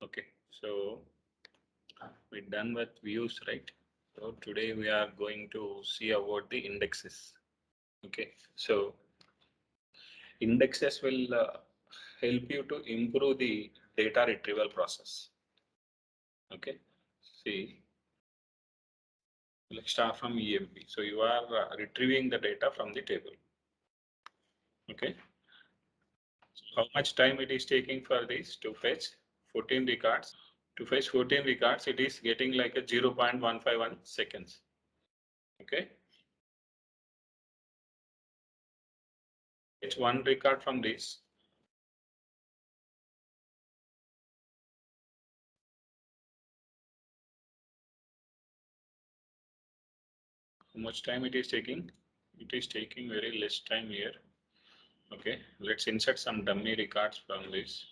Okay, so we're done with views, right? So today we are going to see about the indexes. Okay, so indexes will help you to improve the data retrieval process. Okay, see, let's start from EMP. So you are retrieving the data from the table. Okay, so how much time it is taking for this to fetch 14 records? To fetch 14 records, it is getting like a 0.151 seconds. Okay, it's one record from this. How much time it is taking? It is taking very less time here. Okay, let's insert some dummy records from this.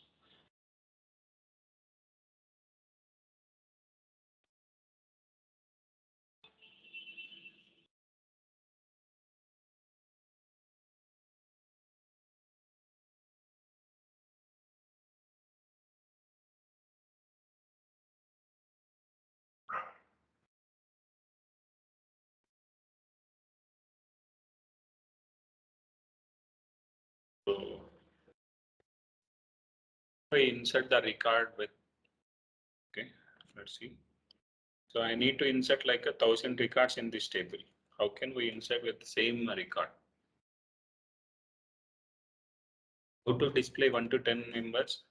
So we insert the record with, okay, let's see. So I need to insert like 1,000 records in this table. How can we insert with the same record? How to display 1 to 10 numbers?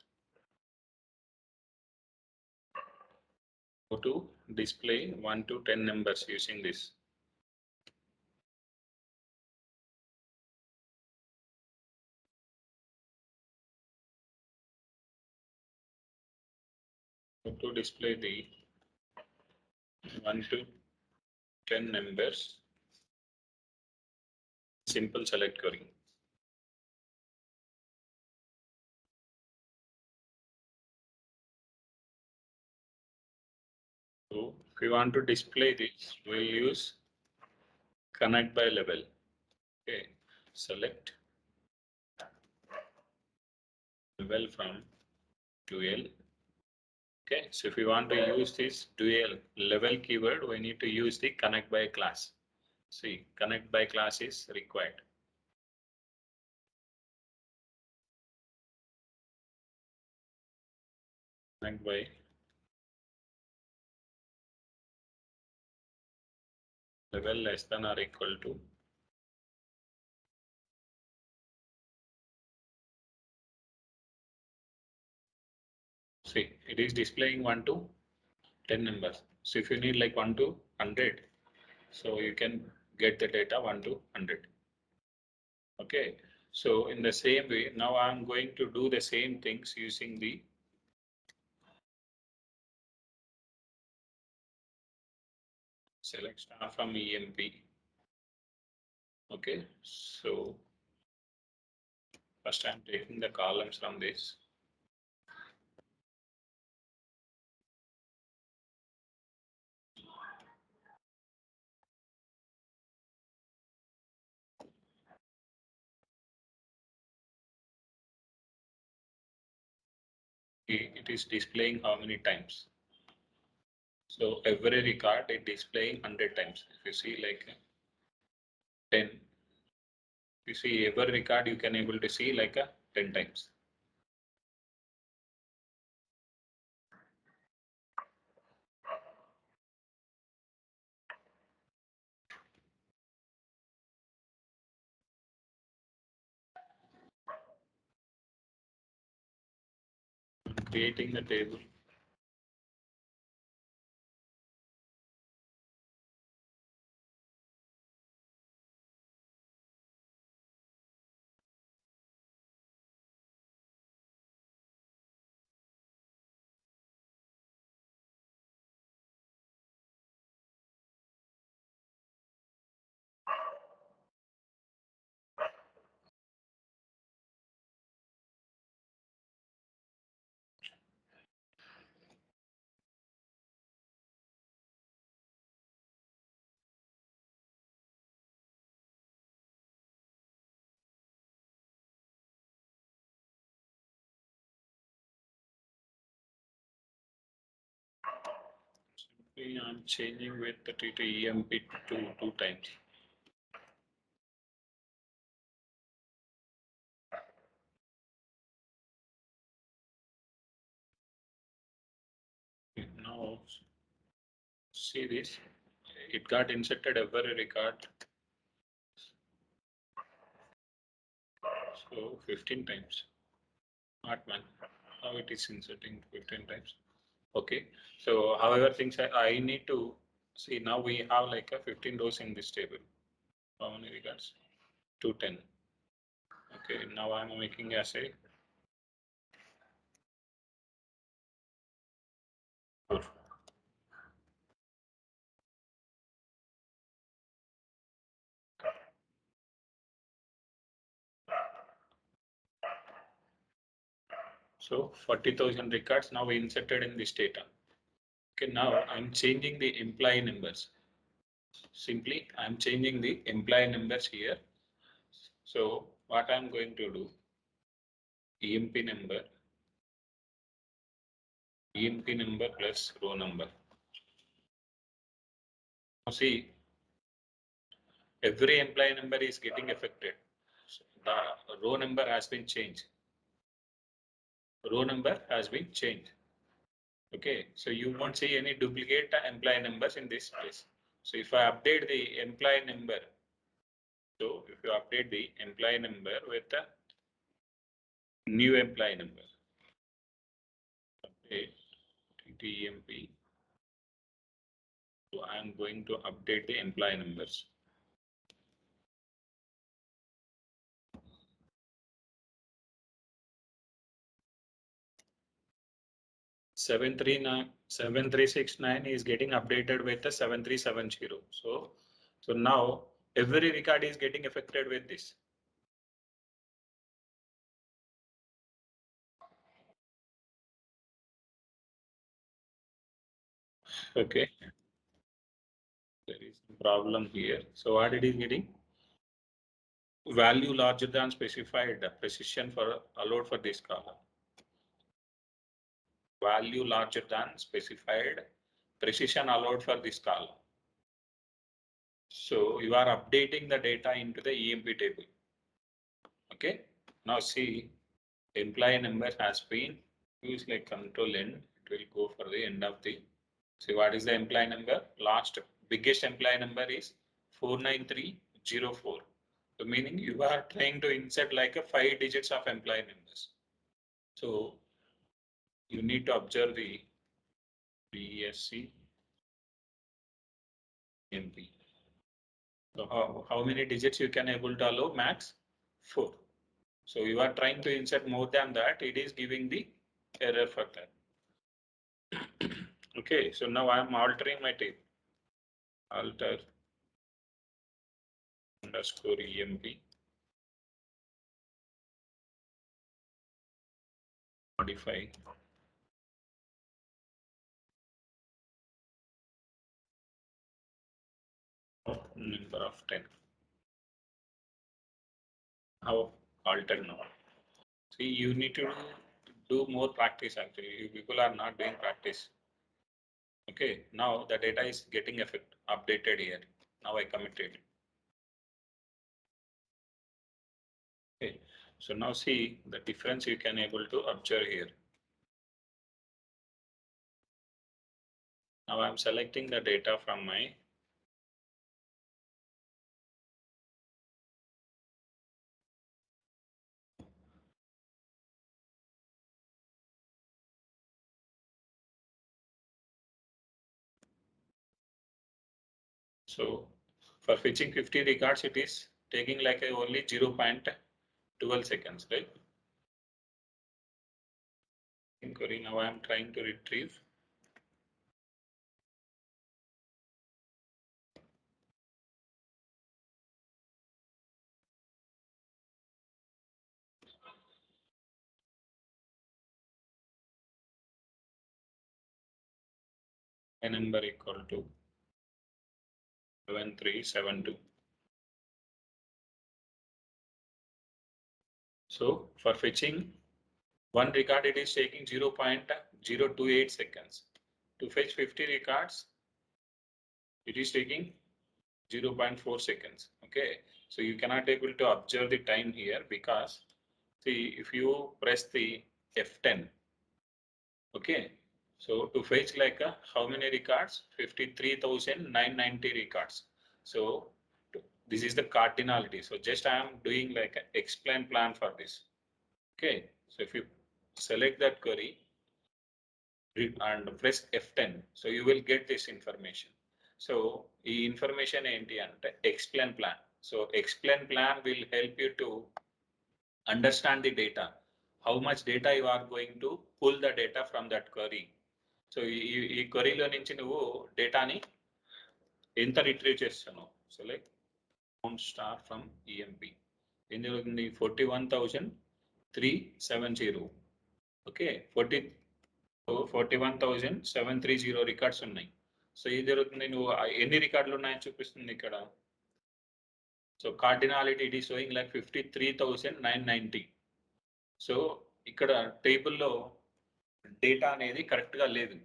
How to display 1 to 10 numbers using this? How to display the 1 to 10 numbers? Simple select query. So if we want to display this, we'll use connect by level. Okay, select level from dual. Okay, so if we want to use this dual level keyword, we need to use the connect by class. See, connect by class is required. Connect by level less than or equal to see, it is displaying 1 to 10 numbers. So if you need like 1 to 100, so you can get the data 1 to 100. Okay, so in the same way, now I'm going to do the same things using the select star from EMP. Okay, so first I'm taking the columns from this. It is displaying how many times. So every record it displaying 100 times. If you see like 10, you see every record you can able to see like 10 times. Creating the table. I'm changing with the TTEMP to 2 times. Now see this, it got inserted every record. So 15 times, not one. How it is inserting 15 times. Okay. So however things I need to see, now we have like a 15 rows in this table. How many records? 210. Okay. Now I'm making as a 4. So 40,000 records now inserted in this data. Okay, now I'm changing the employee numbers. Simply, I'm changing the employee numbers here. So what I'm going to do, EMP number plus row number. Now see, every employee number is getting affected. So the row number has been changed. Row number has been changed. Okay, so you won't see any duplicate employee numbers in this place. So if I update the employee number, so if you update the employee number with the new employee number, update TTEMP, so I'm going to update the employee numbers. 7369 is getting updated with the 7370. So now every record is getting affected with this. Okay. There is a problem here. So what it is getting? Value larger than specified precision for allowed for this column. Value larger than specified precision allowed for this column. So you are updating the data into the EMP table. Okay. Now see, employee number has been used like control N. It will go for the end of the. See what is the employee number? Last biggest employee number is 49304. So meaning you are trying to insert like a 5 digits of employee numbers. So you need to observe the BSC MP. So how many digits you can able to allow? Max 4. So you are trying to insert more than that, it is giving the error for that. Okay, so now I am altering my table. Alter underscore EMP. Modify. Number of 10. How alter now? See, you need to do more practice actually. You people are not doing practice. Okay, now the data is getting updated here. Now I committed. Okay, so now see the difference you can able to observe here. Now I'm selecting the data from my so for fetching 50 records, it is taking like only 0.12 seconds, right? Inquiry. Now I am trying to retrieve. A number equal to 7372. So for fetching one record, it is taking 0.028 seconds. To fetch 50 records, it is taking 0.4 seconds. Okay, so you cannot able to observe the time here because see if you press the F10, okay, so to fetch like how many records? 53,990 records. So this is the cardinality. So just I am doing like an explain plan for this. Okay, so if you select that query and press F10, so you will get this information. So ఈ information ఏంటి అంటే explain plan. So explain plan will help you to understand the data. How much data you are going to pull the data from that query. So ఈ క్వరీలో నుంచి నువ్వు డేటాని ఎంత retrieve చేస్తున్నావు. So like star from EMP ఏం జరుగుతుంది 41,370. Okay 41,730 records ఉన్నాయి. So ఏం జరుగుతుంది నువ్వు ఎన్ని రికార్డులు ఉన్నాయని చూపిస్తుంది ఇక్కడ. So cardinality it is showing like 53,990. So ఇక్కడ టేబుల్లో డేటా అనేది కరెక్ట్గా లేదు.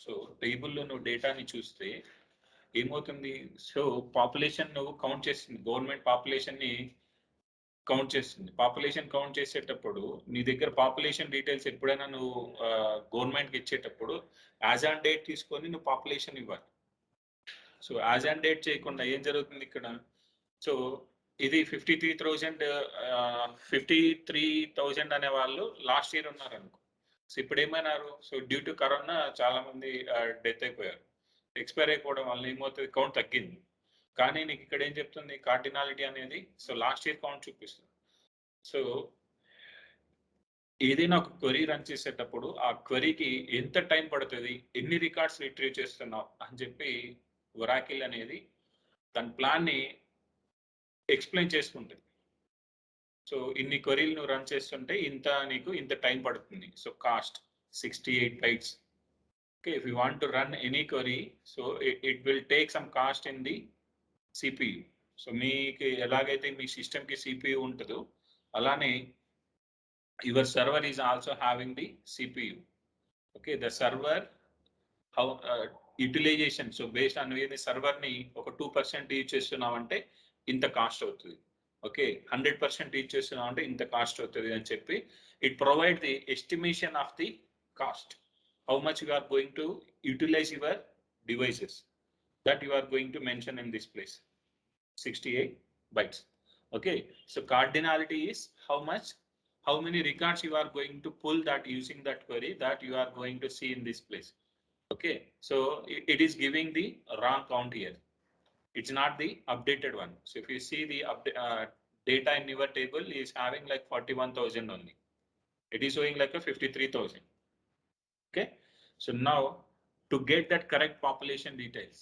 సో టేబుల్లో నువ్వు డేటాని చూస్తే ఏమవుతుంది, సో పాపులేషన్ నువ్వు కౌంట్ చేస్తుంది, గవర్నమెంట్ పాపులేషన్ని కౌంట్ చేస్తుంది. పాపులేషన్ కౌంట్ చేసేటప్పుడు నీ దగ్గర పాపులేషన్ డీటెయిల్స్ ఎప్పుడైనా నువ్వు గవర్నమెంట్కి ఇచ్చేటప్పుడు యాజ్ ఆన్ డేట్ తీసుకొని నువ్వు పాపులేషన్ ఇవ్వాలి. సో యాజ్ ఆన్ డేట్ చేయకుండా ఏం జరుగుతుంది ఇక్కడ, సో ఇది 53,000 అనే వాళ్ళు లాస్ట్ ఇయర్ ఉన్నారు అనుకో. సో ఇప్పుడు ఏమైనారు, సో డ్యూ టు కరోనా చాలా మంది డెత్ అయిపోయారు. ఎక్స్పైర్ అయిపోవడం వల్ల ఏమవుతుంది, కౌంట్ తగ్గింది. కానీ నీకు ఇక్కడ ఏం చెప్తుంది కార్డినాలిటీ అనేది, సో లాస్ట్ ఇయర్ కౌంట్ చూపిస్తుంది. సో ఏదైనా ఒక క్వరీ రన్ చేసేటప్పుడు ఆ క్వరీకి ఎంత టైం పడుతుంది, ఎన్ని రికార్డ్స్ రిట్రీవ్ చేస్తున్నావు అని చెప్పి ఒరాకిల్ అనేది దాని ప్లాన్ని ఎక్స్ప్లెయిన్ చేసుకుంటుంది. సో ఇన్ని క్వరీలు నువ్వు రన్ చేస్తుంటే నీకు ఇంత టైం పడుతుంది. So cost 68 bytes. Okay, if you want to run any query, so it will take some cost in the CPU. So మీకు ఎలాగైతే మీ సిస్టమ్కి CPU ఉంటుందో అలానే your server is also having the CPU. Okay, the server how utilization, so based on ఏది సర్వర్ని ఒక 2% use చేస్తున్నామంటే ఇంత కాస్ట్ అవుతుంది. ఓకే 100% యూజ్ చేస్తున్నామంటే ఇంత కాస్ట్ అవుతుంది అని చెప్పి it provide the estimation of the cost. How much you are going to utilize your devices, that you are going to mention in this place, 68 bytes. Okay, so cardinality is how many records you are going to pull that using that query, that you are going to see in this place. Okay, so it is giving the wrong count here, it's not the updated one. So if you see the data in your table is having like 41,000 only, it is showing like a 53,000. Okay, so now to get that correct population details,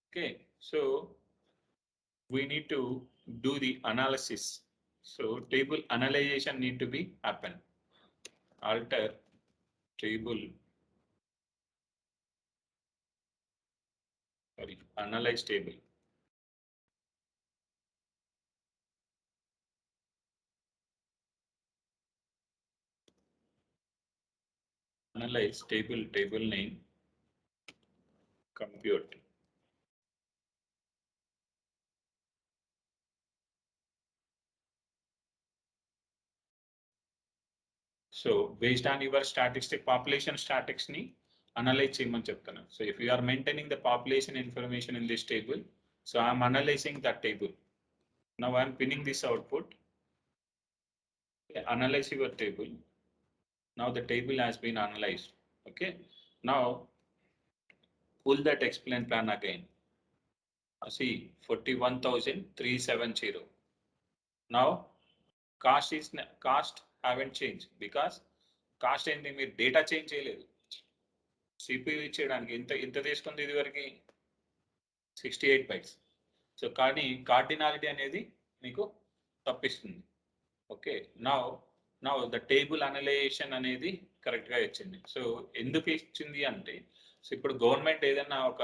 okay, so we need to do the analysis. So table analyzation need to be happen. Alter table, sorry, analyze table. Analyze table name, compute. So based on your population statistics ni analyze చేయమని చెప్తాను. So if you are maintaining the population information in this table, so I am analyzing that table. Now I am pinning this output. Analyze your table. Now the table has been analyzed. Okay, now pull that explain plan again. See 41,370. Now cost haven't changed because cost ఏంటి, మీరు data change చేయలేదు. CPU ఇచ్చేయడానికి ఇంత తీసుకుంది ఇది వరకు 68 bytes. So కానీ cardinality అనేది మీకు తప్పిస్తుంది. Okay, now the table analysation అనేది కరెక్ట్గా ఇచ్చింది. సో ఎందుకు ఇచ్చింది అంటే, సో ఇప్పుడు గవర్నమెంట్ ఏదైనా ఒక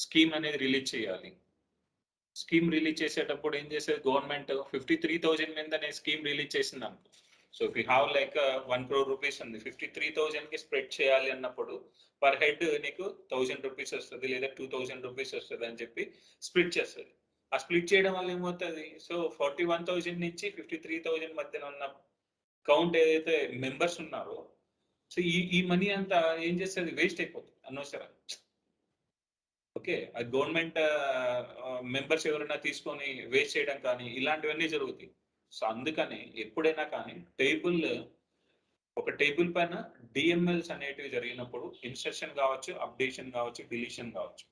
స్కీమ్ అనేది రిలీజ్ చేయాలి. స్కీమ్ రిలీజ్ చేసేటప్పుడు ఏం చేసేది గవర్నమెంట్ 53,000 మీద స్కీమ్ రిలీజ్ చేసింది అనుకో. So if you have like 1 crore rupees ఉంది 53,000 కి స్ప్రెడ్ చేయాలి అన్నప్పుడు పర్ హెడ్ నీకు 1,000 రూపీస్ వస్తుంది లేదా 2,000 రూపీస్ వస్తుంది అని చెప్పి స్ప్లిట్ చేస్తుంది. ఆ స్ప్లిట్ చేయడం వల్ల ఏమవుతుంది, సో 41,000 నుంచి 53,000 మధ్యన ఉన్న కౌంట్ ఏదైతే మెంబర్స్ ఉన్నారో, సో ఈ మనీ అంతా ఏం చేస్తుంది, వేస్ట్ అయిపోతుంది అనవసరం. ఓకే, అది గవర్నమెంట్ మెంబర్స్ ఎవరైనా తీసుకొని వేస్ట్ చేయడం కానీ ఇలాంటివన్నీ జరుగుతాయి. సో అందుకని ఎప్పుడైనా కానీ ఒక టేబుల్ పైన డిఎంఎల్స్ అనేటివి జరిగినప్పుడు ఇన్సర్షన్ కావచ్చు, అప్డేషన్ కావచ్చు, డిలీషన్ కావచ్చు.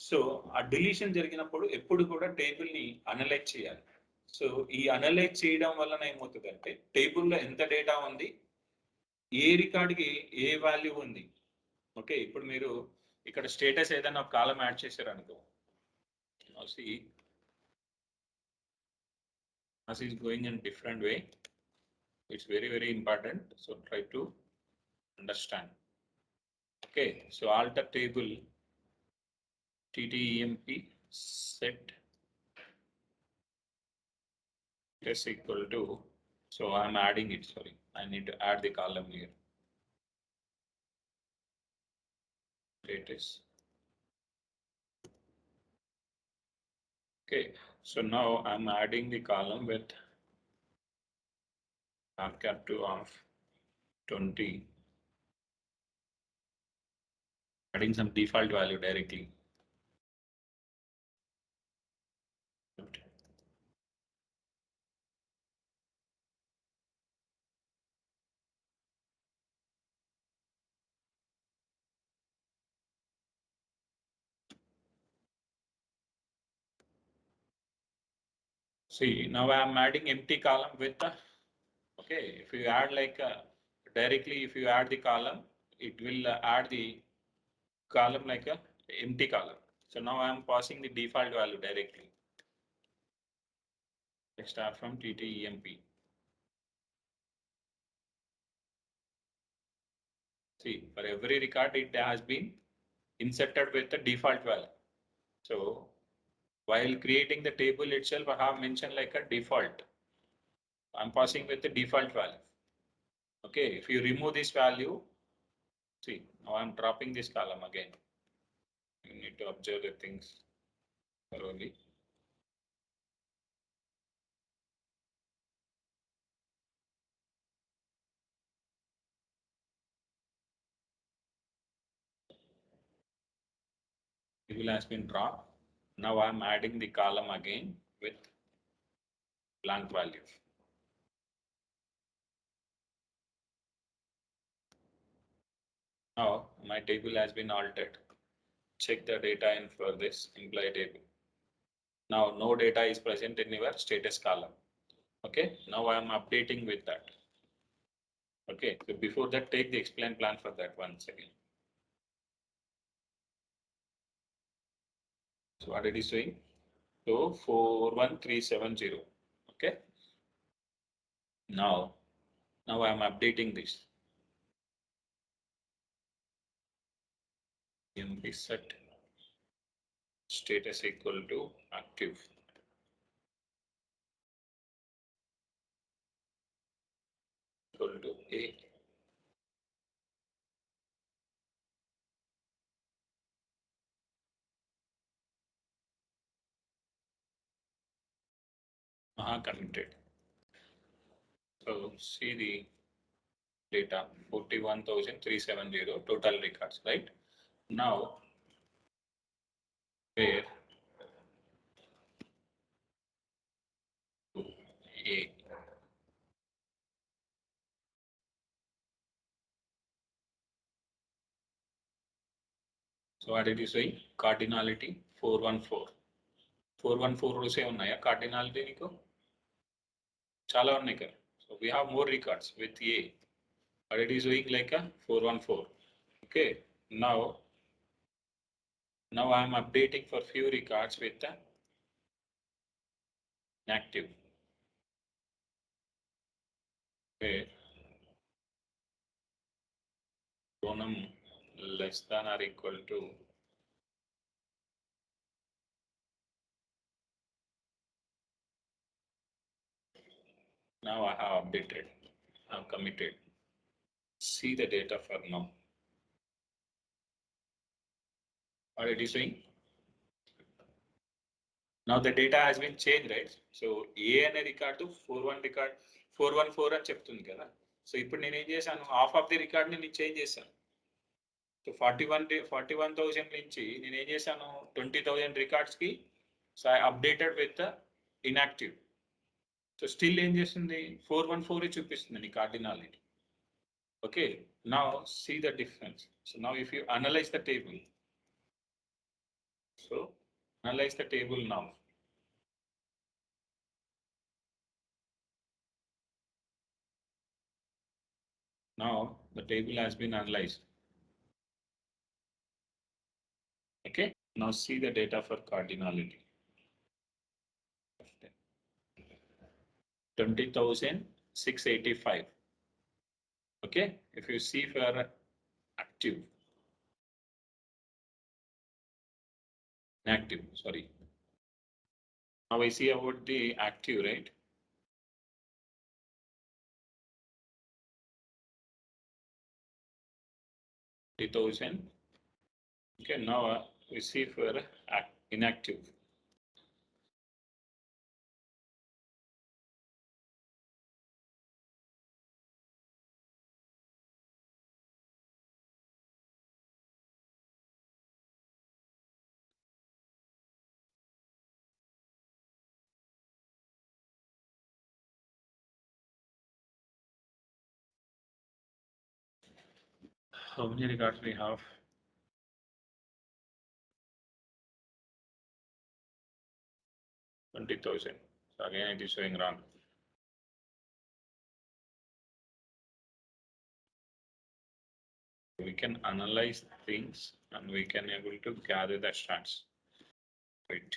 సో ఆ డిలీషన్ జరిగినప్పుడు ఎప్పుడు కూడా టేబుల్ని అనలైజ్ చేయాలి. సో ఈ అనలైజ్ చేయడం వలన ఏమవుతుందంటే టేబుల్లో ఎంత డేటా ఉంది, ఏ రికార్డ్కి ఏ వాల్యూ ఉంది. ఓకే, ఇప్పుడు మీరు ఇక్కడ స్టేటస్ ఏదైనా ఒక కాలం యాడ్ చేశారు అనుకో, as is going in different way. It's very important, so try to understand. Okay, so alter table ttemp set is equal to, so I'm adding it, sorry, I need to add the column here. Status. Okay, so now I'm adding the column with cap to of 20, adding some default value directly. See, now I'm adding empty column with the, okay, if you add like directly, if you add the column, it will add the column like a empty column. So now I'm passing the default value directly. Let's start from ttemp. See, for every record it has been inserted with the default value. So while creating the table itself, I have mentioned like a default. I'm passing with the default value. Okay, if you remove this value, see, now I'm dropping this column again. You need to observe the things thoroughly. Table has been dropped. Now I'm adding the column again with blank value. Now my table has been altered. Check the data in for this employee table. Now no data is present in your status column. Okay, now I am updating with that. Okay, so before that, take the explain plan for that once again. So what it is doing? So 41370. Okay. Now I am updating this. Mp set status equal to active. Equal to A. Committed. So see the data 41,370 total records, right? Now where A. So what it is saying? Cardinality 414. 414 rows ఉన్నాయా cardinality నీకు? చాలా ఉన్నాయి కదా. So we have more records with A, but it is doing like a 414. Okay, now I am updating for few records with the active. Okay, bonum less than or equal to now I have updated. committed. See the data for now. What it is doing? Now the data has been changed, right? So A అనే record 414 అని చెప్తుంది కదా. So ఇప్పుడు నేను ఏం చేశాను, half of the record నేను change చేశాను. సో 41,000 నుంచి నేను ఏం చేశాను, 20,000 రికార్డ్స్కి so I updated with inactive. So still ఏం చేస్తుంది, 414 చూపిస్తుంది నీ cardinality. Okay, now see the difference. So now if you analyse the table, so analyze the table now. Now the table has been analyzed. Okay, now see the data for cardinality. 20,685. Okay, if you see for active, inactive, sorry. Now I see about the active, right? $20,000. Okay, now we see for inactive. How many records we have? 20,000. So again it is showing wrong. We can analyze things and we can able to gather the stats. Wait.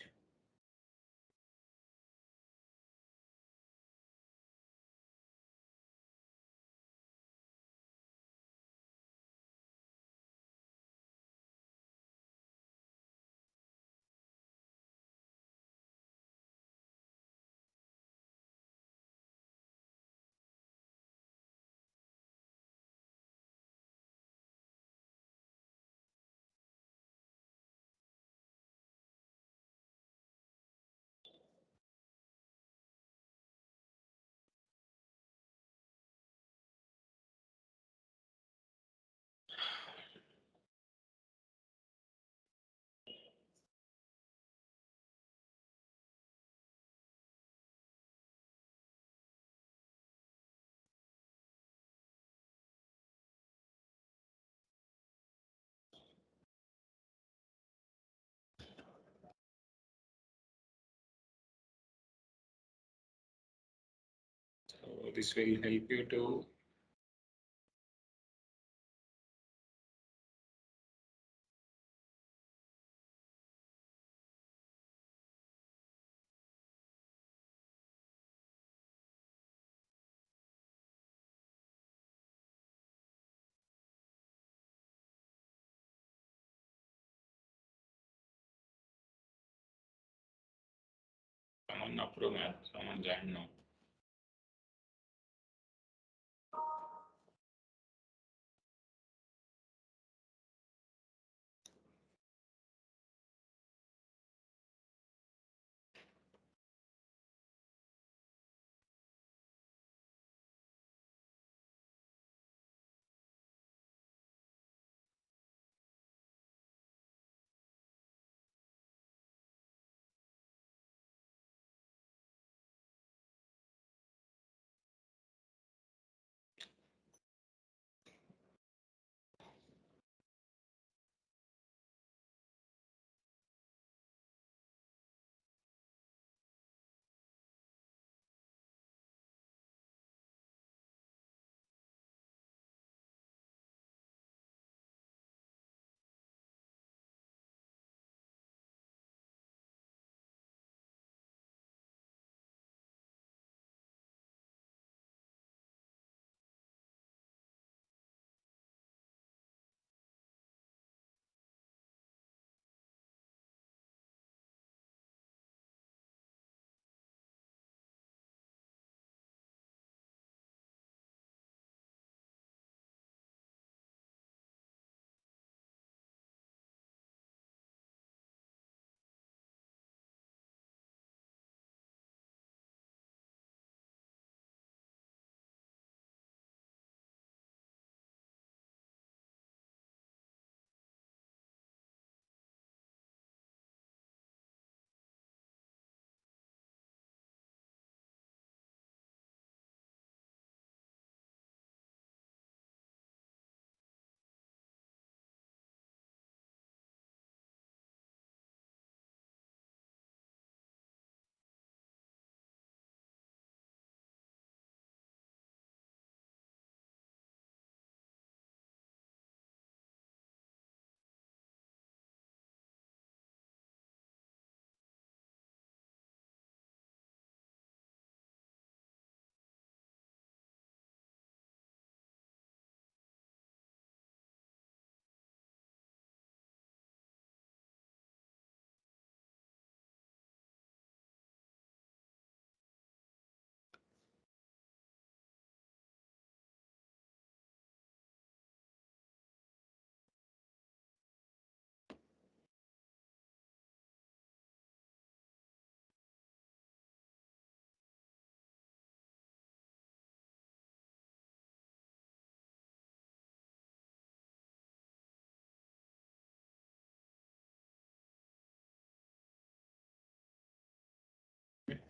So this will help you to someone approve, someone join now.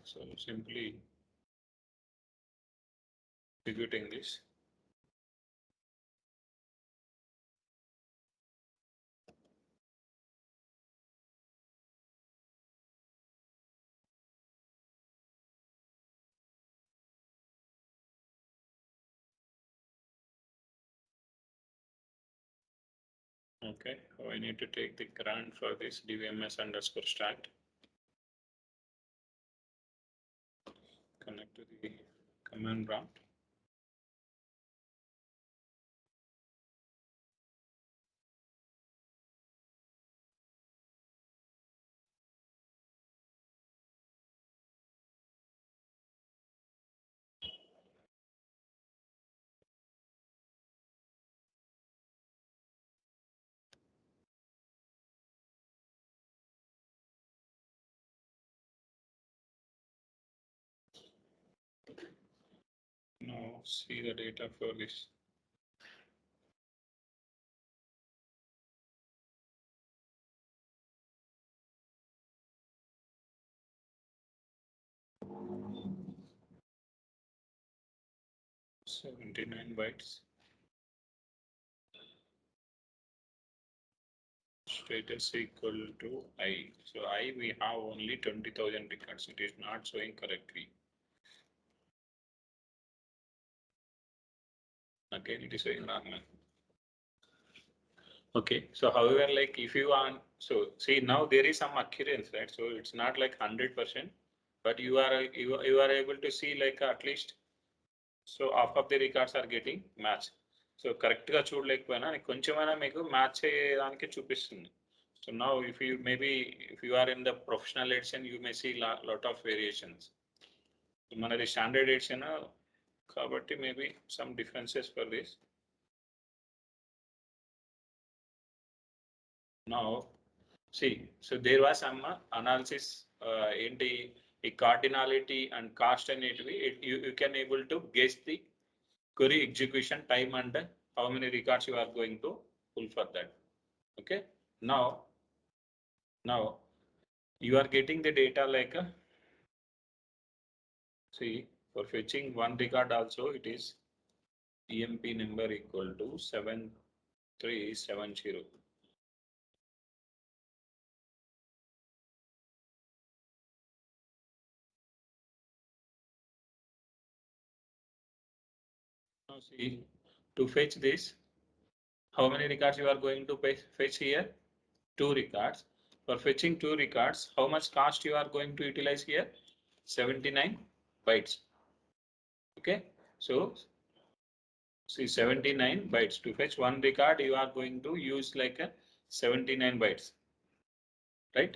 So simply executing this. Okay, so I need to take the grant for this dvms underscore start. Connect to the command prompt. Now see the data for this. $79. Status equal to I. So I we have only 20,000 records. It is not showing correctly. Again, it is showing wrong. Okay. So however, like if you want, so see now there is some occurrence, right? So it's not like 100%, but you are able to see like at least so half of the records are getting matched. So correct గా చూడలేకపోయినా కొంచెమైనా మీకు match అయ్యేదానికి చూపిస్తుంది. So now if you maybe if you are in the professional edition, you may see lot of variations. మనది standard edition కాబట్టి maybe some differences for this. Now see, so there was some analysis ఏంటి ఈ cardinality and cost అనేటివి you can able to guess the query execution time and how many records you are going to pull for that. Okay. Now you are getting the data like see for fetching one record also it is EMP number equal to 7370. Now see to fetch this, how many records you are going to fetch here? Two records. For fetching two records, how much cost you are going to utilize here? 79 bytes. Okay. So see 79 bytes to fetch one record, you are going to use like a 79 bytes, right?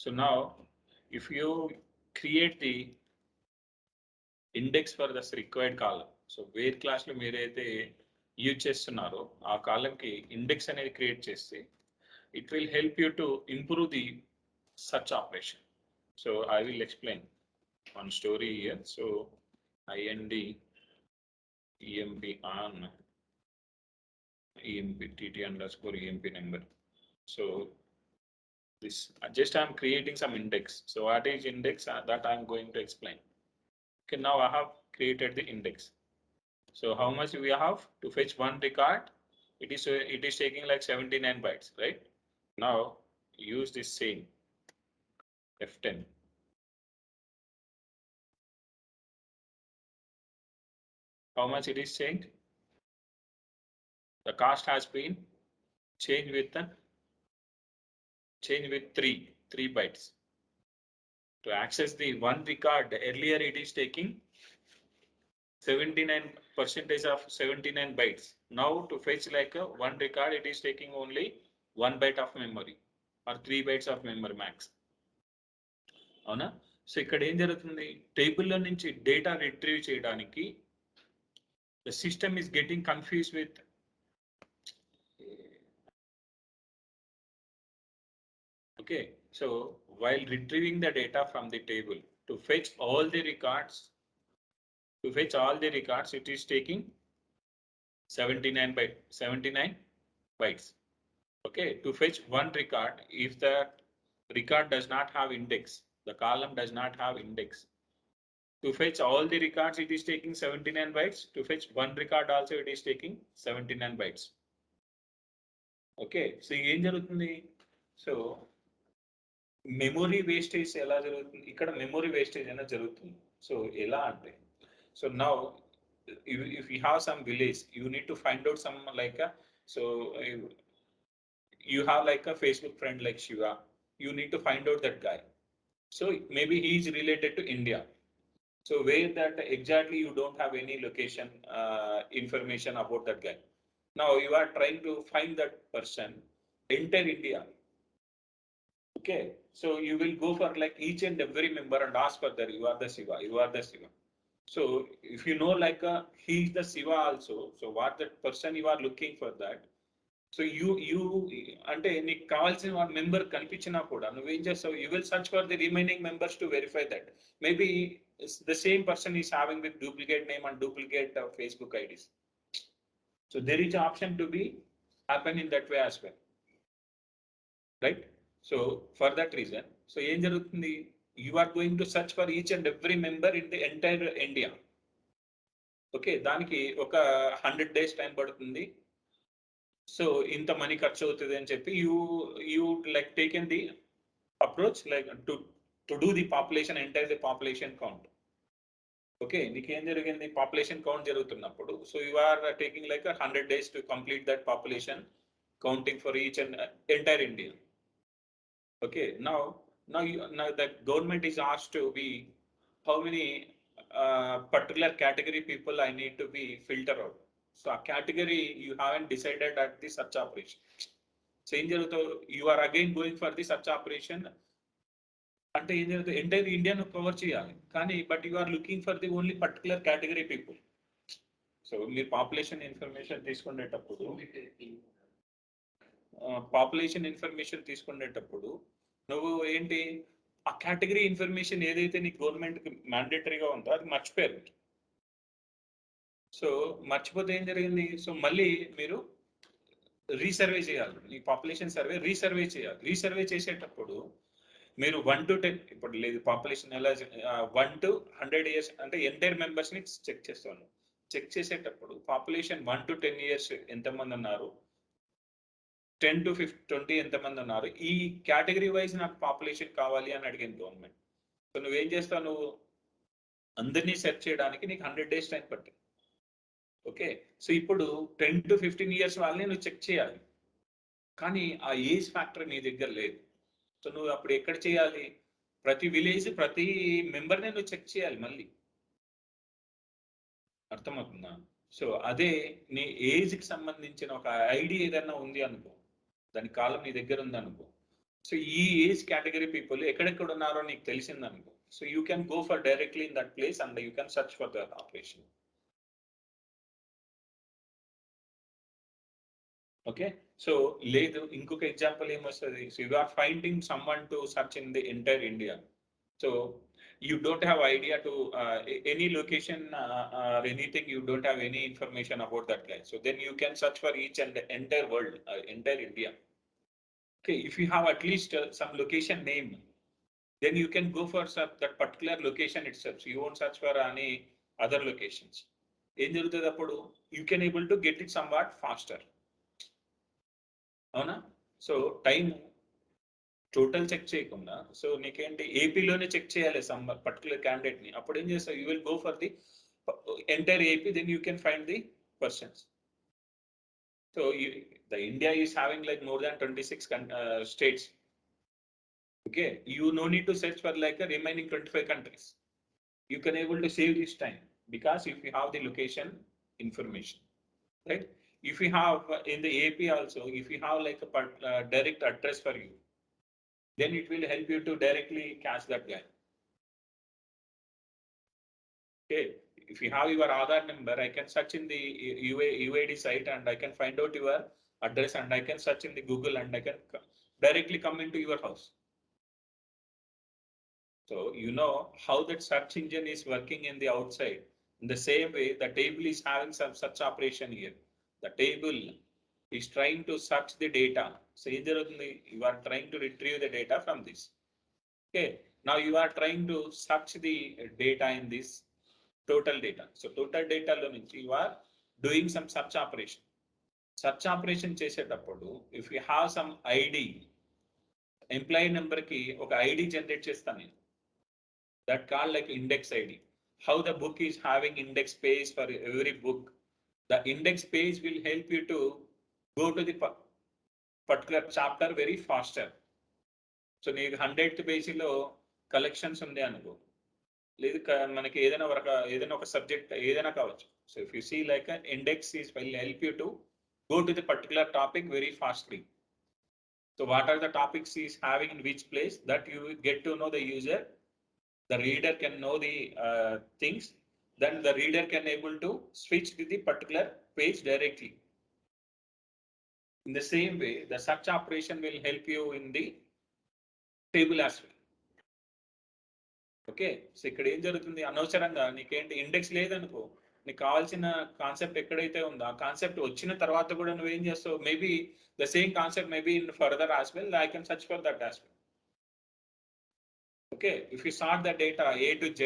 So now if you create the index for this required column, so where class lo meer aithe use chestunnaro aa column ki index anedi create cheste, it will help you to improve the search operation. So I will explain one story here. So IND EMP on EMP TT underscore EMP number. So this just I'm creating some index. So what is index that I'm going to explain. Okay, now I have created the index. So how much we have to fetch one record? It is taking like 79 bytes, right? Now use this same F10. How much it is changed? The cost has been changed with three bytes. To access the one record, earlier it is taking 79% of 79 bytes. Now to fetch like a one record, it is taking only 1 byte of memory or 3 bytes of memory max. అవునా? So ఇక్కడ ఏం జరుగుతుంది, టేబుల్లో నుంచి data retrieve చేయడానికి the system is getting confused with okay. So while retrieving the data from the table to fetch all the records, it is taking 79 bytes. Okay, to fetch one record, if the record does not have index, the column does not have index, To fetch all the records, it is taking 79 bytes. To fetch one record also, it is taking 79 bytes. Okay, so ఏం జరుగుతుంది? So memory wastage ఎలా జరుగుతుంది? ఇక్కడ memory wastage అనేది జరుగుతుంది. So ఎలా అంటే, so now if you have some village, you need to find out some like a, so you have like a Facebook friend like Shiva, you need to find out that guy. So maybe he is related to India. So where that exactly you don't have any location information about that guy. Now you are trying to find that person entire India. Okay, so you will go for like each and every member and ask for that you are the Shiva, you are the Shiva. So if you know like he is the Shiva also, so what that person you are looking for that. So you అంటే నీకు కావాల్సిన వాడి member కనిపించినా కూడా నువ్వేం చేస్తావు, you will search for the remaining members to verify that maybe the same person is having with duplicate name and duplicate Facebook IDs. So there is option to be happen in that way as well, right? So for that reason, so ఏం జరుగుతుంది, you are going to search for each and every member in the entire India. Okay, దానికి ఒక 100 days time పడుతుంది. So ఇంత money ఖర్చు అవుతుంది అని చెప్పి you like taken the approach like to do the population, entire the population count. Okay, నీకేం జరిగింది, పాపులేషన్ కౌంట్ జరుగుతున్నప్పుడు so you are taking like 100 days to complete that population counting for each and entire India. Okay, now the government is asked to be how many particular category people I need to be filter out. So a category you haven't decided at the search operation. So in you are again going for the search operation. అంటే ఏం జరుగుతుంది, entire ఇండియాను cover చేయాలి కానీ but you are looking for the only particular category people. So మీరు population information తీసుకునేటప్పుడు నువ్వు ఏంటి, ఆ కేటగిరీ ఇన్ఫర్మేషన్ ఏదైతే నీకు గవర్నమెంట్కి మ్యాండేటరీగా ఉందో అది మర్చిపోయారు. సో మర్చిపోతే ఏం జరిగింది, సో మళ్ళీ మీరు రీసర్వే చేయాలి, ఈ పాపులేషన్ సర్వే రీసర్వే చేయాలి. రీసర్వే చేసేటప్పుడు మీరు 1 to 10, ఇప్పుడు లేదు పాపులేషన్ ఎలా 1 to 100 years అంటే ఎంటైర్ మెంబర్స్ని చెక్ చేస్తాను. చెక్ చేసేటప్పుడు పాపులేషన్ 1 to 10 years ఎంతమంది ఉన్నారు, 10 to 20 ఎంతమంది ఉన్నారు, ఈ కేటగిరీ వైజ్ నాకు పాపులేషన్ కావాలి అని అడిగింది గవర్నమెంట్. సో నువ్వేం చేస్తావు, నువ్వు అందరినీ సెర్చ్ చేయడానికి నీకు 100 days టైం పట్టింది. ఓకే, సో ఇప్పుడు 10 to 15 years వాళ్ళని నువ్వు చెక్ చేయాలి కానీ ఆ ఏజ్ ఫ్యాక్టర్ నీ దగ్గర లేదు. సో నువ్వు అప్పుడు ఎక్కడ చేయాలి, ప్రతి విలేజ్ ప్రతి మెంబర్ని నువ్వు చెక్ చేయాలి మళ్ళీ. అర్థమవుతుందా? సో అదే నీ ఏజ్కి సంబంధించిన ఒక ఐడి ఏదైనా ఉంది అనుకో, దాని కాలం నీ దగ్గర ఉందనుకో, సో ఈ ఏజ్ కేటగిరీ పీపుల్ ఎక్కడెక్కడ ఉన్నారో నీకు తెలిసిందనుకో, so you can go for directly in that place and you can search for that operation. Okay, so లేదు ఇంకొక ఎగ్జాంపుల్ ఏమొస్తుంది, so you are finding someone to search in the entire India. So you don't have idea to any location or anything, you don't have any information about that guy. So then you can search for each and the entire world, entire India. Okay, if you have at least some location name, then you can go for that particular location itself. So you won't search for any other locations. ఏం జరుగుతుంది అప్పుడు, you can able to get it somewhat faster. అవునా? So time total check చేయకుండా, so నీకేంటి ఏపీలోనే check చేయాలి some particular క్యాండిడేట్ని, అప్పుడు ఏం చేస్తావు, you will go for the entire AP, then you can find the persons. So the India is having like more than 26 states. Okay, you no need to search for like a remaining 25 countries. You can able to save this time because if you have the location information, right? If you have in the AP also, if you have like a direct address for you, then it will help you to directly catch that guy. Okay, if you have your Aadhaar number, I can search in the UID site and I can find out your address and I can search in the Google and I can directly come into your house. So you know how that search engine is working in the outside. In the same way, the table is having some such operation here. The table is trying to search the data. So either you are trying to retrieve the data from this. Okay, Now you are trying to search the data in this total data. So total data lo nunchi you are doing some search operation. Search operation చేసేటప్పుడు if you have some ID, employee నెంబర్కి ఒక ID generate చేస్తాను నేను, that called like index ID. How the book is having index page for every book. The index page will help you to go to the particular chapter very faster. So నీకు 100th పేజీలో collections ఉంది అనుకో, లేదు మనకి ఏదైనా ఒక subject ఏదైనా కావచ్చు. So if you see like index is will help you to go to the particular topic very fastly. So what are the topics is having in which place, that you get to know the user, the reader can know the things, then the reader can able to switch to the particular page directly. In the same way, the search operation will help you in the table as well. Okay, so ఇక్కడ ఏం జరుగుతుంది, అనవసరంగా నీకేంటి index లేదనుకో, నీకు కావాల్సిన concept ఎక్కడైతే ఉందో ఆ కాన్సెప్ట్ వచ్చిన తర్వాత కూడా నువ్వేం చేస్తావు, maybe the same concept maybe in further as well, I can search for that as well. Okay, if you sort the data A to Z,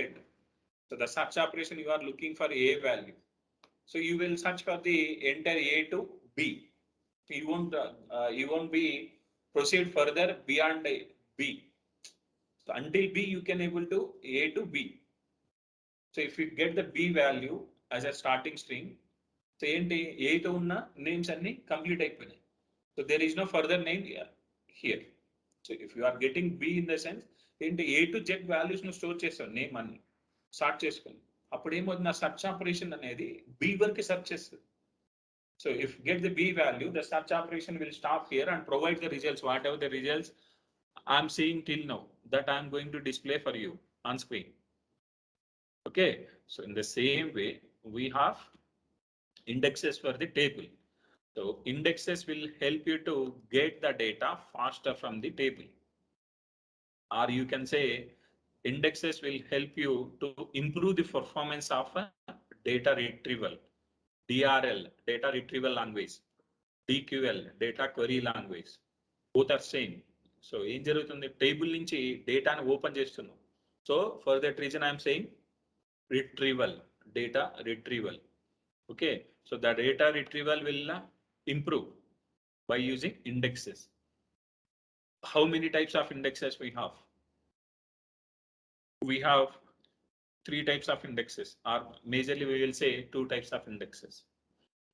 so the search operation you are looking for A value, so you will search for the entire A to B. You won't be proceed further beyond B. So until B you can able to A to B. So if you get the B value as a starting string, so ఏంటి A తో ఉన్న names అన్ని complete అయిపోయినాయి. So there is no further name here. So if you are getting B in the sense ఏంటి A to Z values ను store చేస్తావు, name అన్ని start చేసుకుని, అప్పుడు ఏమవుతుంది, నా సర్చ్ ఆపరేషన్ అనేది B వరకు సెర్చ్ చేస్తుంది. So if get the B value, the search operation will stop here and provide the results, whatever the results I'm seeing till now, that I'm going to display for you on screen. Okay, so in the same way, we have indexes for the table. So indexes will help you to get the data faster from the table. Or you can say indexes will help you to improve the performance of data retrieval. DRL, data retrieval language. DQL, data query language. Both are same. So ఏం జరుగుతుంది, table నుంచి డేటాను open చేస్తున్నాం. So for that reason I'm saying retrieval, data retrieval. Okay, so the data retrieval will improve by using indexes. How many types of indexes we have? We have 3 types of indexes, or majorly we will say 2 types of indexes,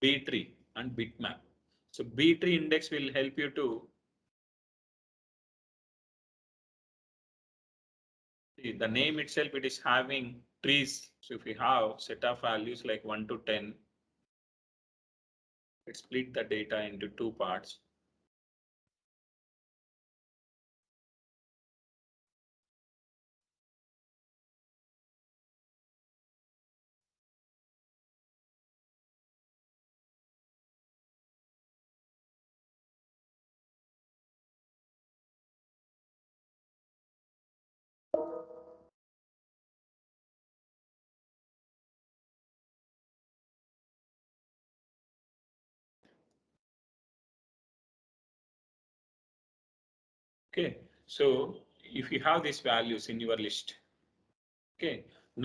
B-tree and bitmap. So B-tree index will help you to the name itself, it is having trees. So if we have set of values like 1 to 10, let's split the data into 2 parts. Okay, so if you have these values in your list, okay,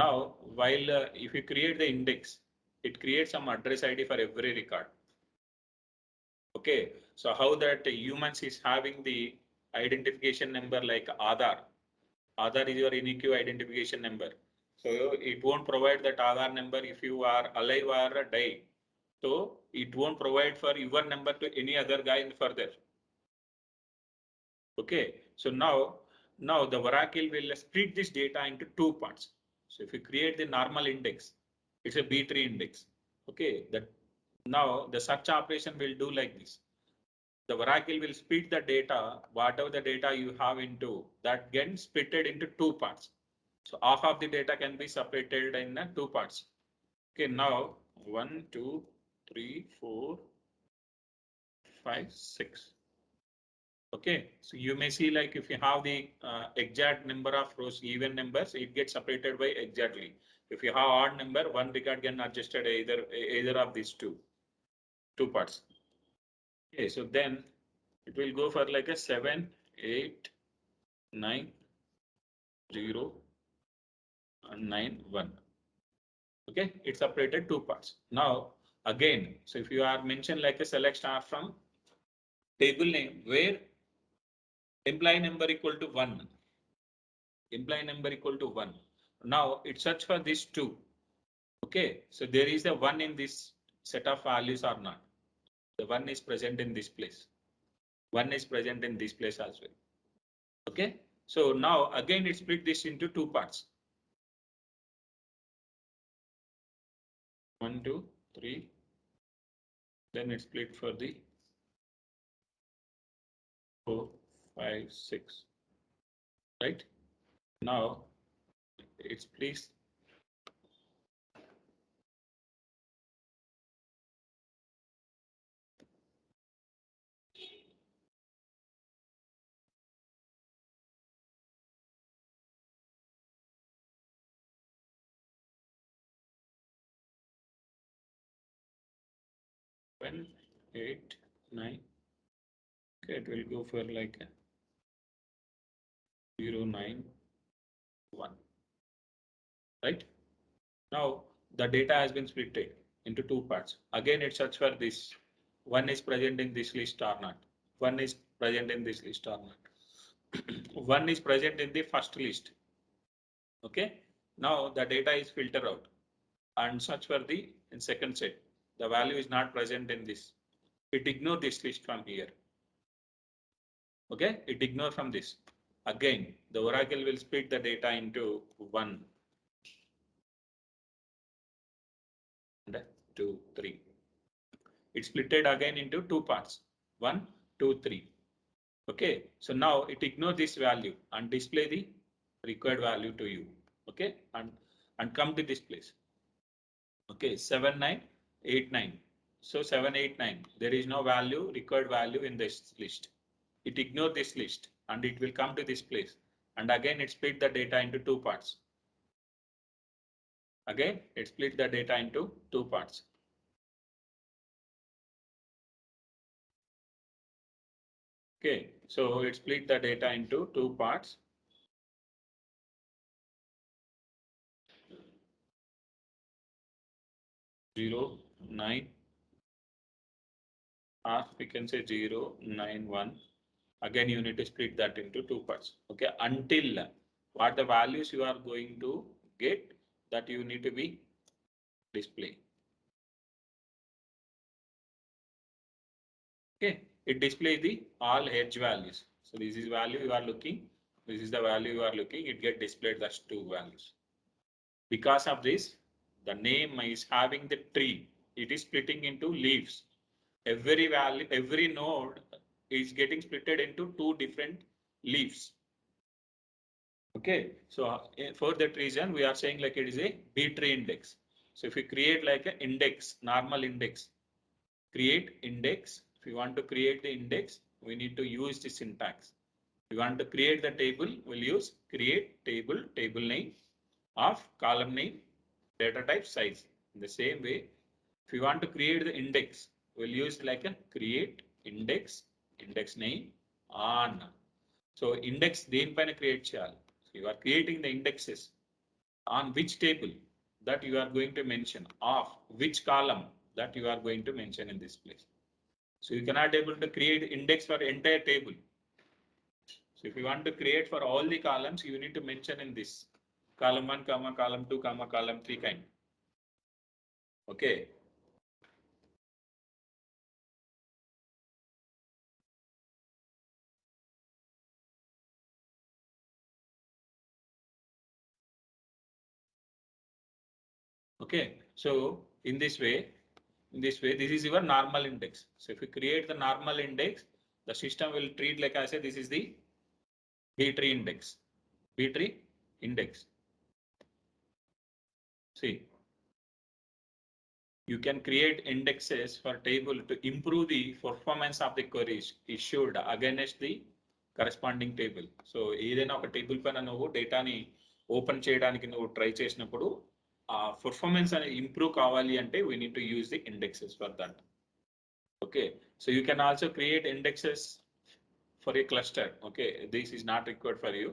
now while if you create the index, it creates some address ID for every record. Okay, so how that humans is having the identification number like Aadhaar. Aadhaar is your unique identification number. So it won't provide that Aadhaar number if you are alive or die. So it won't provide for your number to any other guy in further. Okay, so now the Oracle will split this data into 2 parts. So if you create the normal index, it's a B-tree index. Okay, that now the search operation will do like this. The Oracle will split the data, whatever the data you have into that gets splitted into 2 parts. So half of the data can be separated in 2 parts. Okay, now 1, 2, 3, 4, 5, 6. Okay, so you may see like if you have the exact number of rows, even numbers, it gets separated by exactly. If you have odd number, one record can adjusted either of these two parts. Okay, so then it will go for like a 7, 8, 9, 0 and 9 1. Okay, it's separated two parts. Now again, so if you are mentioned like a select star from table name where employee number equal to 1, employee number equal to 1. Now it search for these two. Okay, so there is a 1 in this set of values or not. The 1 is present in this place. 1 is present in this place as well. Okay, so now again it split this into two parts. 1, 2, 3. Then it split for the 4, 5, 6. Right? Now it's please. When 8, 9. Okay, it will go for like 0, 9, 1. Right? Now the data has been split into two parts. Again, it search for this. 1 is present in this list or not. 1 is present in this list or not. 1 is present in the first list. Okay. Now the data is filtered out and search for the in second set. The value is not present in this. It ignore this list from here. Okay. It ignore from this. Again, the Oracle will split the data into 1 and 2, 3. It's splitted again into two parts. 1, 2, 3. Okay, so now it ignore this value and display the required value to you. Okay, and come to this place. Okay, 7, 9, 8, 9. So 7, 8, 9. There is no value, required value in this list. It ignore this list and it will come to this place. And again, it split the data into two parts. Again, it split the data into two parts. Okay, so it split the data into two parts. 0, 9, or we can say 0, 9, 1. Again, you need to split that into two parts. Okay, until what the values you are going to get, that you need to be display. Okay, it display the all edge values. So this is value you are looking. This is the value you are looking. It get displayed as two values. Because of this, the name is having the tree. It is splitting into leaves. Every value, every node is getting splitted into two different leaves. Okay, so for that reason, we are saying like it is a B tree index. So if you create like an index, normal index, create index. If you want to create the index, we need to use the syntax. If you want to create the table, we'll use create table, table name of column name, data type size. In the same way, if you want to create the index, we'll use like a create index, index name on. So index దేనిపైన create చేయాలి. So you are creating the indexes on which table that you are going to mention, of which column that you are going to mention in this place. So you cannot able to create index for entire table. So if you want to create for all the columns, you need to mention in this column 1, comma, column 2, comma, column 3 kind. Okay. Okay. So in this way, this is your normal index. So if you create the normal index, the system will treat like I said, this is the B tree index. B tree index. See, you can create indexes for table to improve the performance of the queries issued against the corresponding table. So ఏదైనా ఒక table పైన నువ్వు డేటాని open చేయడానికి నువ్వు try చేసినప్పుడు ఆ performance అనేది ఇంప్రూవ్ కావాలి అంటే we need to use the indexes for that. Okay, so you can also create indexes for a cluster. Okay, this is not required for you.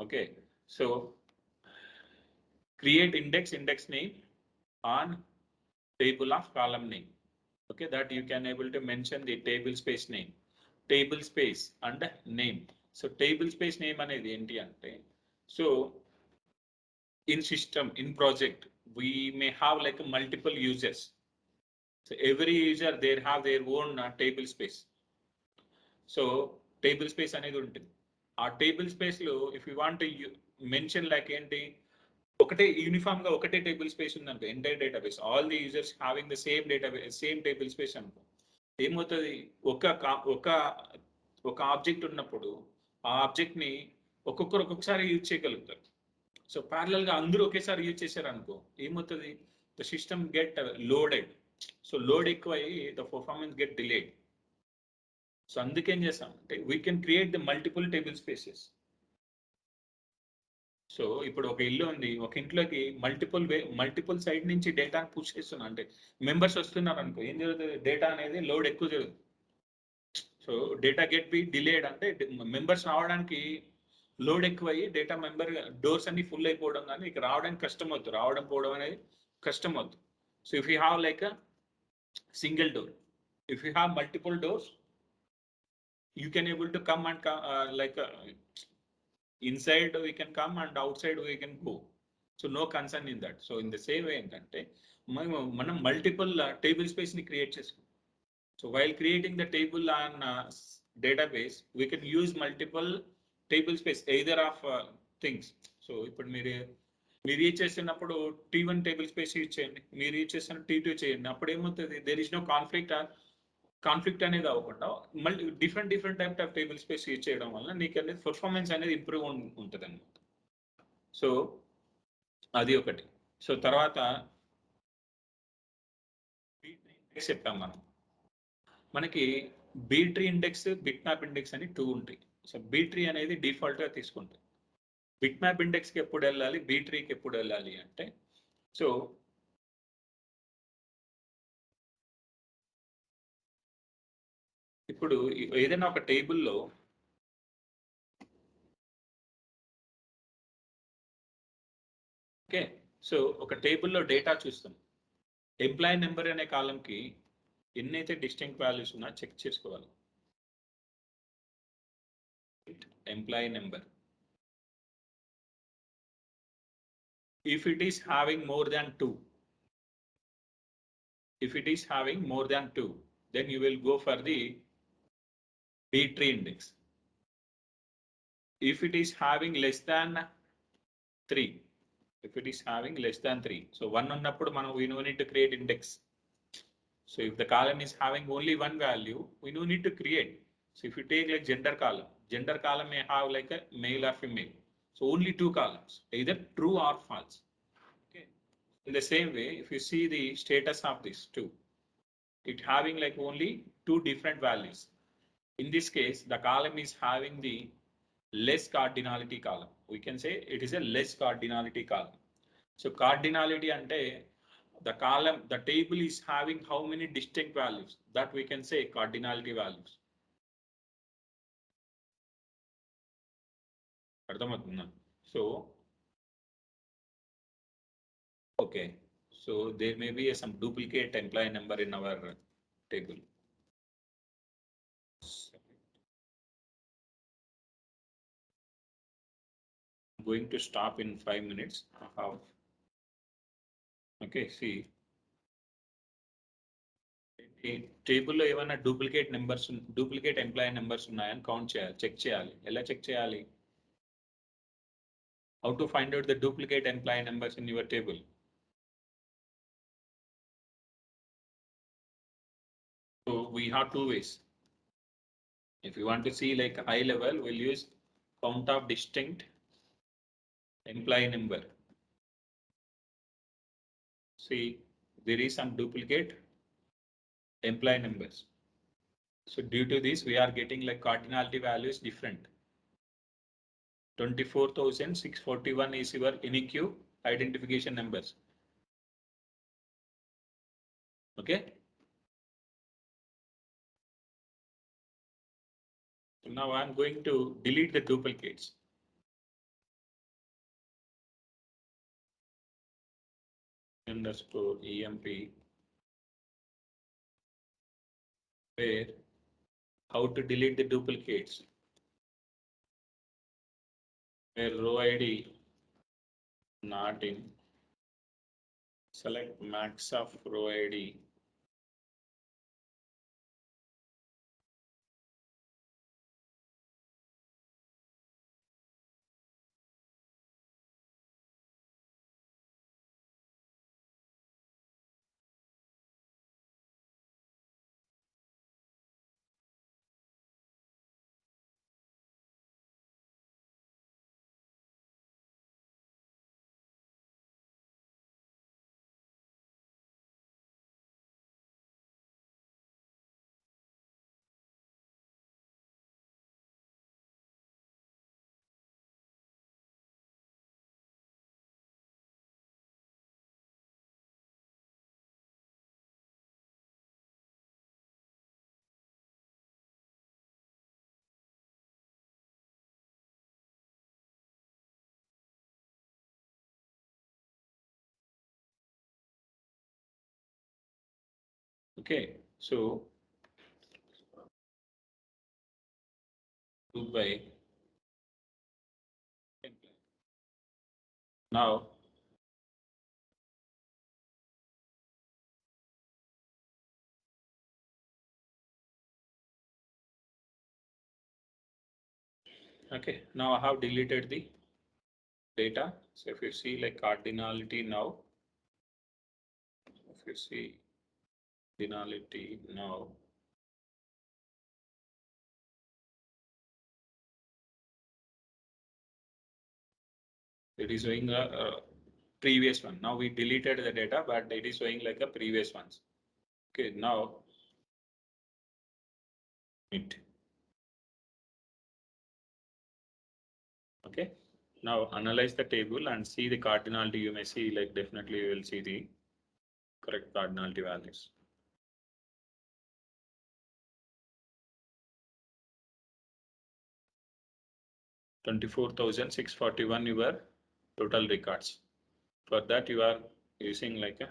Okay, So create index name on table of column name. Okay, that you can able to mention the table space name, table space and name. So table space name అనేది ఏంటి అంటే, so in system, in project, we may have like multiple users. So every user they have their own table space. So table space అనేది ఉంటుంది. ఆ table space లో if you want mention like ఏంటి, ఒకటే uniform గా ఒకటే table space ఉంది అనుకో, entire database all the users having the same database same table space అనుకో, ఏమవుతుంది, ఒక ఒక ఆబ్జెక్ట్ ఉన్నప్పుడు ఆ ఆబ్జెక్ట్ ని ఒక్కొక్కసారి యూజ్ చేయగలుగుతారు. సో ప్యారలల్ గా అందరూ ఒకేసారి యూజ్ చేశారు అనుకో, ఏమవుతుంది, the system get loaded. So load ఎక్కువ అయ్యి the performance get delayed. So అందుకేం చేస్తాం అంటే we can create the multiple table spaces. So ఇప్పుడు ఒక ఇల్లు ఉంది, ఒక ఇంట్లోకి మల్టిపుల్ సైడ్ నుంచి డేటా పుష్ చేస్తున్నా అంటే మెంబర్స్ వస్తున్నారు అనుకో, ఏం జరుగుతుంది, డేటా అనేది లోడ్ ఎక్కువ జరుగుతుంది. So data get B delayed అంటే మెంబర్స్ రావడానికి లోడ్ ఎక్కువయ్యి డేటా డోర్స్ అన్ని ఫుల్ అయిపోవడం, కానీ ఇక రావడానికి కష్టం అవుతుంది, రావడం పోవడం అనేది కష్టం అవుతుంది. So if you have like a single door, if you have multiple doors, you can able to come and come, inside we can come and outside we can go. So no concern in that. So in the same way ఏంటంటే మనం multiple table space ని create చేసుకుంటాం. So while creating the table on database we can use multiple table space either of things. So ఇప్పుడు మీరు use చేస్తున్నప్పుడు T1 table space use చేయండి, మీరు use చేస్తున్న T2 చేయండి, అప్పుడు ఏమవుతుంది, దెర్ ఇస్ నో కాన్ఫ్లిక్ట్ అనేది అవ్వకుండా మళ్ళీ different type of table space use చేయడం వల్ల నీకు అనేది పర్ఫార్మెన్స్ అనేది ఇంప్రూవ్ ఉంటుంది అనమాట. సో అది ఒకటి. సో తర్వాత ఇండెక్స్ చెప్పాం మనం, మనకి be-tree index, bit map index అని 2 ఉంటాయి. సో బీ-ట్రీ అనేది డిఫాల్ట్ గా తీసుకుంటుంది. బిట్ మ్యాప్ ఇండెక్స్ కి ఎప్పుడు వెళ్ళాలి, బీ-ట్రీకి ఎప్పుడు వెళ్ళాలి అంటే, సో ఇప్పుడు ఏదైనా ఒక టేబుల్లో ఓకే, సో ఒక టేబుల్లో డేటా చూస్తాం, ఎంప్లాయీ నెంబర్ అనే కాలంకి ఎన్నైతే డిస్టింక్ట్ వాల్యూస్ ఉన్నా చెక్ చేసుకోవాలి. Employee number, if it is having more than 2, if it is having more than 2, then you will go for the B-tree index. If it is having less than 3, if it is having less than 3, so 1 ఉన్నప్పుడు మనం we no need to create index. So if the column is having only one value, we no need to create. So if you take like gender column may have like a male or female. So only 2 columns, either true or false. Okay. In the same way, if you see the status of this 2, it having like only 2 different values. In this case, the column is having the less cardinality column. We can say it is a less cardinality column. So cardinality ante the column, the table is having how many distinct values, that we can say cardinality values. అర్థమవుతుందా? So okay, so there may be some duplicate employee number in our table. I'm going to stop in 5 minutes. Okay, see, ఈ టేబుల్లో ఏమైనా duplicate employee numbers ఉన్నాయని count చేయాలి, check చేయాలి. ఎలా check చేయాలి? How to find out the duplicate employee numbers in your table? So we have 2 ways. If you want to see like a high level, we'll use count of distinct employee number. See, there is some duplicate employee numbers. So due to this, we are getting like cardinality values different. 24,641 is your unique identification numbers. Okay. So now I'm going to delete the duplicates. underscore emp, where how to delete the duplicates, where row id not in, select max of row id. Okay, so group by now. Okay, now I have deleted the data. So if you see like cardinality now, if you see cardinality now, it is showing a previous one. Now we deleted the data, but it is showing like a previous ones. Okay, now it. Okay, now analyze the table and see the cardinality. You may see like definitely you will see the correct cardinality values. 24,641 your total records. For that you are using like a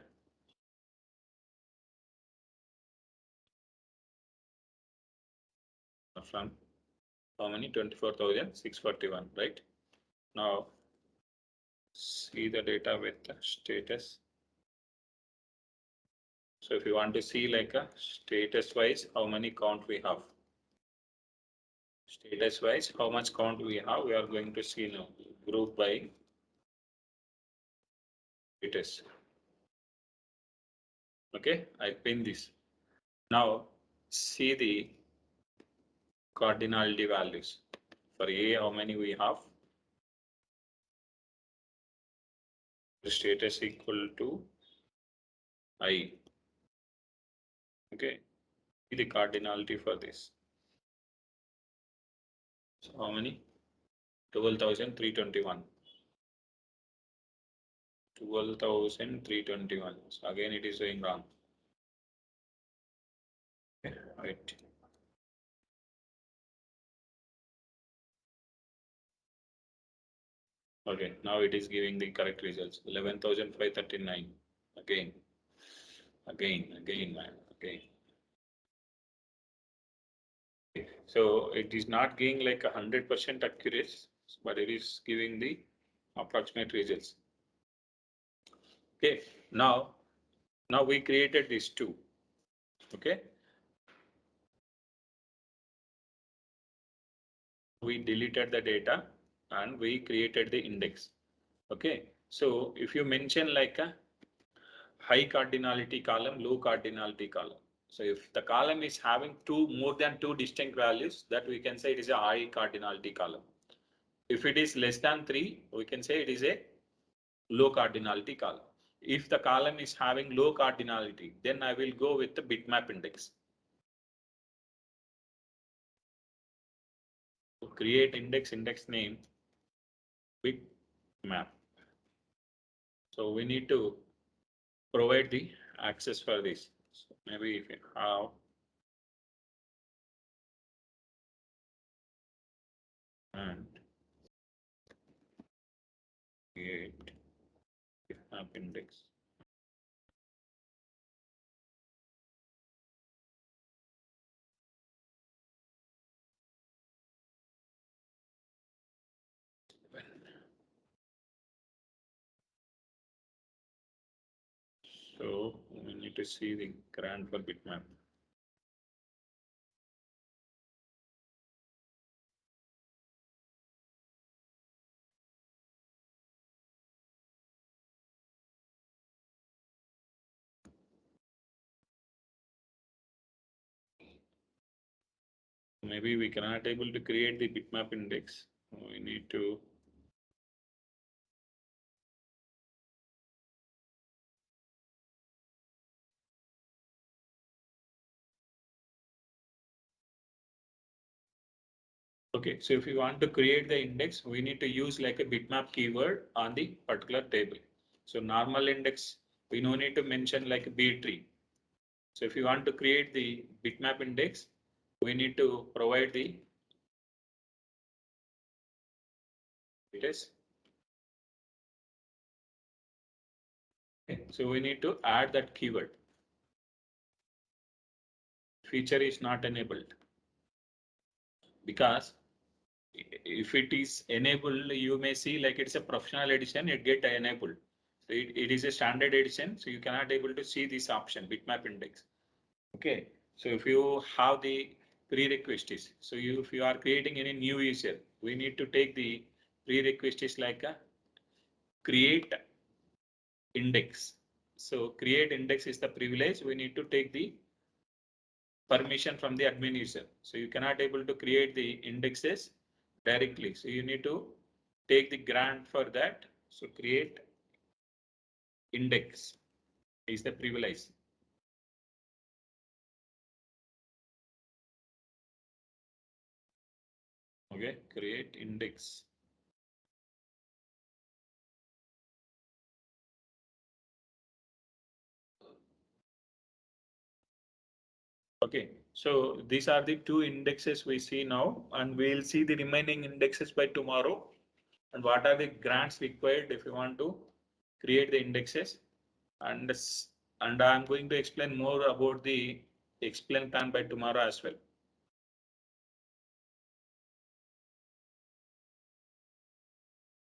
from how many 24,641, right? Now see the data with the status. So if you want to see like a status wise, how many count we have. Status wise, how much count we have, we are going to see now. Group by status. Okay, I pin this. Now see the cardinality values. For A, how many we have? The status equal to I. Okay, see the cardinality for this. So how many? 12,321. 12,321. So again, it is showing wrong. Okay, right. Okay, now it is giving the correct results. 11,539. Again, man, again. So it is not giving like 100% accuracy, but it is giving the approximate results. Okay, now we created these two. Okay, we deleted the data and we created the index. Okay, so if you mention like a high cardinality column, low cardinality column. So if the column is having more than two distinct values, that we can say it is a high cardinality column. If it is less than three, we can say it is a low cardinality column. If the column is having low cardinality, then I will go with the bitmap index. To create index name bitmap. So we need to provide the access for this. So maybe if you have and create bitmap index. So we need to see the grant for bitmap. Maybe we cannot able to create the bitmap index. We need to. Okay, so if you want to create the index, we need to use like a bitmap keyword on the particular table. So normal index, we no need to mention like a B tree. So if you want to create the bitmap index, we need to provide the latest. Okay, so we need to add that keyword. Feature is not enabled because if it is enabled, you may see like it's a professional edition, it get enabled. So it is a standard edition, so you cannot able to see this option, bitmap index. Okay, so if you have the prerequisites, so if you are creating any new user, we need to take the prerequisites like a create index. So create index is the privilege. We need to take the permission from the admin user. So you cannot able to create the indexes directly. So you need to take the grant for that. So create index is the privilege. Okay, create index. Okay, so these are the two indexes we see now, and we'll see the remaining indexes by tomorrow. And what are the grants required if you want to create the indexes? And I'm going to explain more about the explain plan by tomorrow as well.